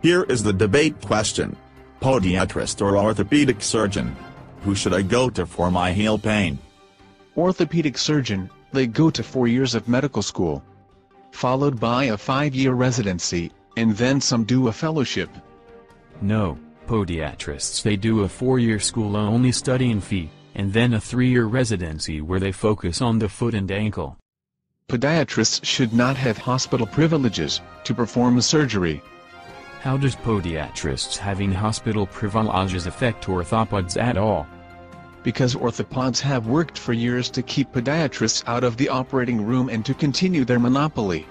Here is the debate question. Podiatrist or orthopedic surgeon? Who should I go to for my heel pain? Orthopedic surgeon, they go to 4 years of medical school, followed by a 5-year residency, and then some do a fellowship. No, podiatrists they do a 4-year school-only study in fee, and then a 3-year residency where they focus on the foot and ankle. Podiatrists should not have hospital privileges to perform surgery. How does podiatrists having hospital privileges affect orthopods at all? Because orthopods have worked for years to keep podiatrists out of the operating room and to continue their monopoly.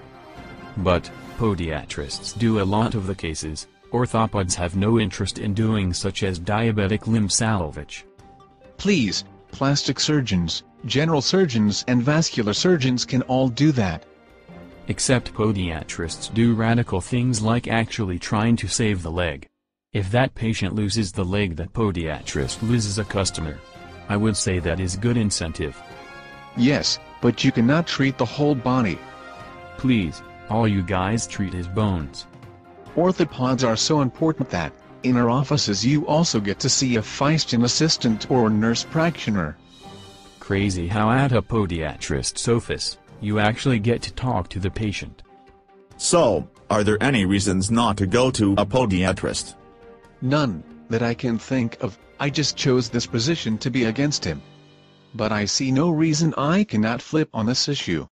But, podiatrists do a lot of the cases orthopods have no interest in doing, such as diabetic limb salvage. Please, plastic surgeons, general surgeons and vascular surgeons can all do that. Except podiatrists do radical things like actually trying to save the leg. If that patient loses the leg, that podiatrist loses a customer. I would say that is good incentive. Yes, but you cannot treat the whole body. Please, all you guys treat his bones. Orthopods are so important that, in our offices you also get to see a physician assistant or nurse practitioner. Crazy how at a podiatrist's office, you actually get to talk to the patient. So, are there any reasons not to go to a podiatrist? None, that I can think of. I just chose this position to be against him. But I see no reason I cannot flip on this issue.